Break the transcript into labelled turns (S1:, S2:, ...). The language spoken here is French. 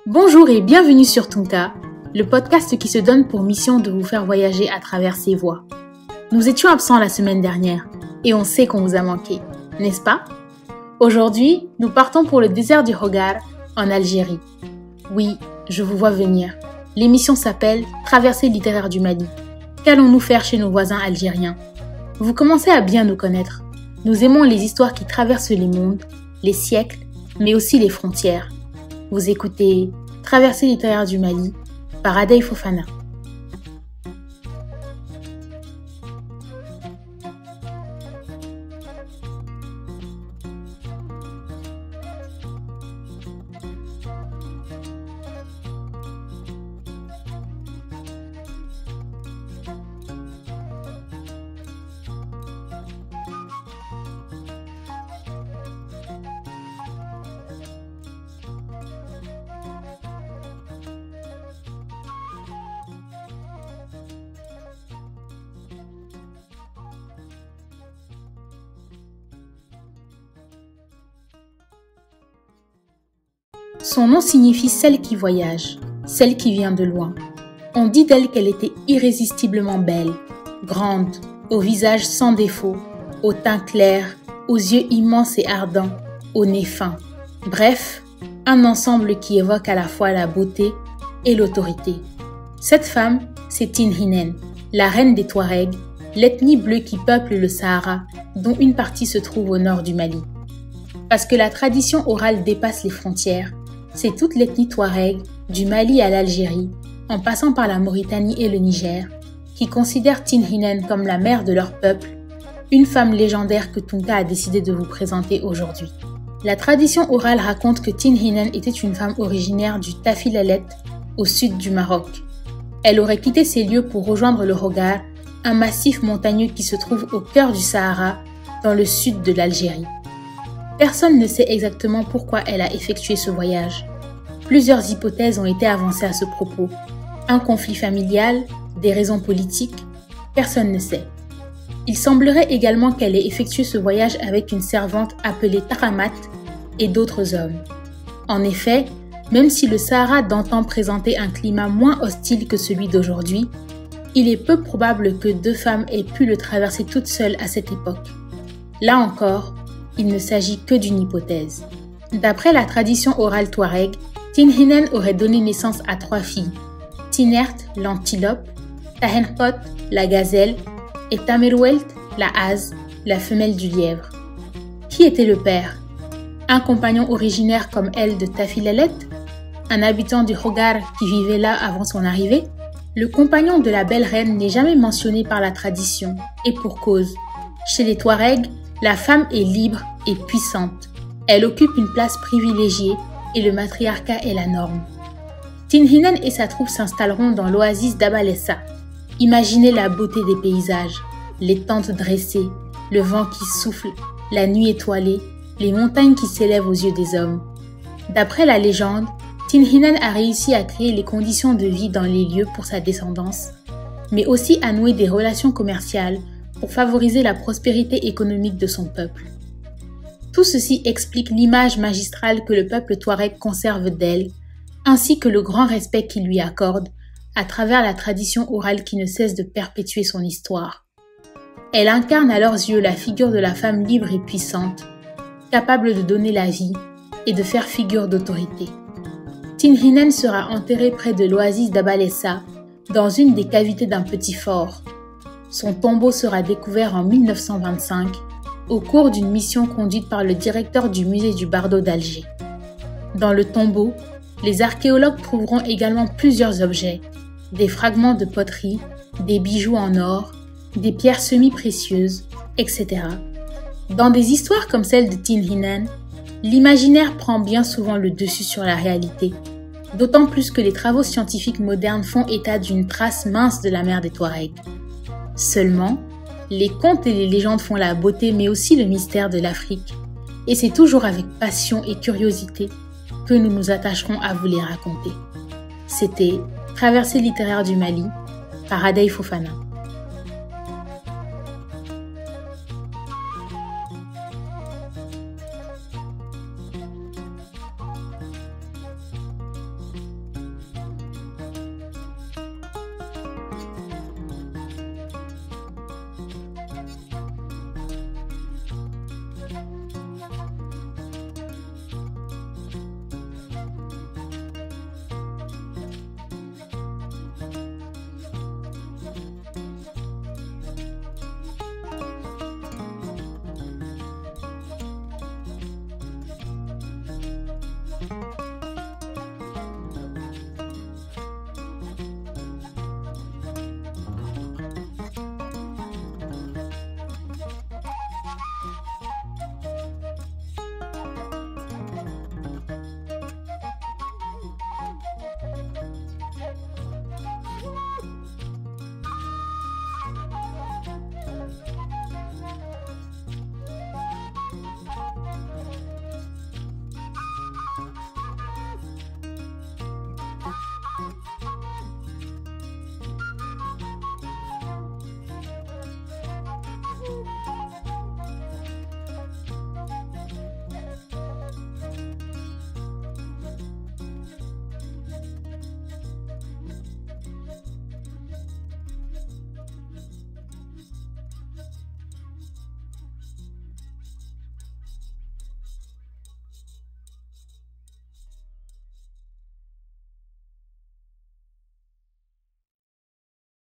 S1: Bonjour et bienvenue sur Tunka, le podcast qui se donne pour mission de vous faire voyager à travers ses voies. Nous étions absents la semaine dernière et on sait qu'on vous a manqué, n'est-ce pas? Aujourd'hui, nous partons pour le désert du Hogar en Algérie. Oui, je vous vois venir. L'émission s'appelle Traversée littéraire du Mali. Qu'allons-nous faire chez nos voisins algériens? Vous commencez à bien nous connaître. Nous aimons les histoires qui traversent les mondes, les siècles, mais aussi les frontières. Vous écoutez Traversée littéraire du Mali par Adey Fofana. Son nom signifie celle qui voyage, celle qui vient de loin. On dit d'elle qu'elle était irrésistiblement belle, grande, au visage sans défaut, au teint clair, aux yeux immenses et ardents, au nez fin. Bref, un ensemble qui évoque à la fois la beauté et l'autorité. Cette femme, c'est Tin Hinen, la reine des Touaregs, l'ethnie bleue qui peuple le Sahara, dont une partie se trouve au nord du Mali. Parce que la tradition orale dépasse les frontières, c'est toute l'ethnie Touareg, du Mali à l'Algérie, en passant par la Mauritanie et le Niger, qui considèrent Tin Hinen comme la mère de leur peuple, une femme légendaire que Tunka a décidé de vous présenter aujourd'hui. La tradition orale raconte que Tin Hinen était une femme originaire du Tafilalet, au sud du Maroc. Elle aurait quitté ces lieux pour rejoindre le Hogar, un massif montagneux qui se trouve au cœur du Sahara, dans le sud de l'Algérie. Personne ne sait exactement pourquoi elle a effectué ce voyage. Plusieurs hypothèses ont été avancées à ce propos. Un conflit familial, des raisons politiques, personne ne sait. Il semblerait également qu'elle ait effectué ce voyage avec une servante appelée Taramat et d'autres hommes. En effet, même si le Sahara d'antan présentait un climat moins hostile que celui d'aujourd'hui, il est peu probable que deux femmes aient pu le traverser toutes seules à cette époque. Là encore, il ne s'agit que d'une hypothèse. D'après la tradition orale touareg, Tin Hinen aurait donné naissance à 3 filles, Tinert, l'antilope, Tahenkot, la gazelle, et Tamerouelt, la hase, la femelle du lièvre. Qui était le père? Un compagnon originaire comme elle de Tafilalet? Un habitant du Hogar qui vivait là avant son arrivée? Le compagnon de la belle reine n'est jamais mentionné par la tradition, et pour cause. Chez les Touaregs, la femme est libre et puissante. Elle occupe une place privilégiée et le matriarcat est la norme. Tin Hinen et sa troupe s'installeront dans l'oasis d'Abalessa. Imaginez la beauté des paysages, les tentes dressées, le vent qui souffle, la nuit étoilée, les montagnes qui s'élèvent aux yeux des hommes. D'après la légende, Tin Hinen a réussi à créer les conditions de vie dans les lieux pour sa descendance, mais aussi à nouer des relations commerciales pour favoriser la prospérité économique de son peuple. Tout ceci explique l'image magistrale que le peuple touareg conserve d'elle, ainsi que le grand respect qu'il lui accorde à travers la tradition orale qui ne cesse de perpétuer son histoire. Elle incarne à leurs yeux la figure de la femme libre et puissante, capable de donner la vie et de faire figure d'autorité. Tin Hinen sera enterrée près de l'oasis d'Abalessa, dans une des cavités d'un petit fort. Son tombeau sera découvert en 1925 au cours d'une mission conduite par le directeur du musée du Bardo d'Alger. Dans le tombeau, les archéologues trouveront également plusieurs objets, des fragments de poterie, des bijoux en or, des pierres semi-précieuses, etc. Dans des histoires comme celle de Tin Hinen, l'imaginaire prend bien souvent le dessus sur la réalité, d'autant plus que les travaux scientifiques modernes font état d'une trace mince de la mer des Touaregs. Seulement, les contes et les légendes font la beauté mais aussi le mystère de l'Afrique, et c'est toujours avec passion et curiosité que nous nous attacherons à vous les raconter. C'était Traversée littéraire du Mali par Adey Fofana.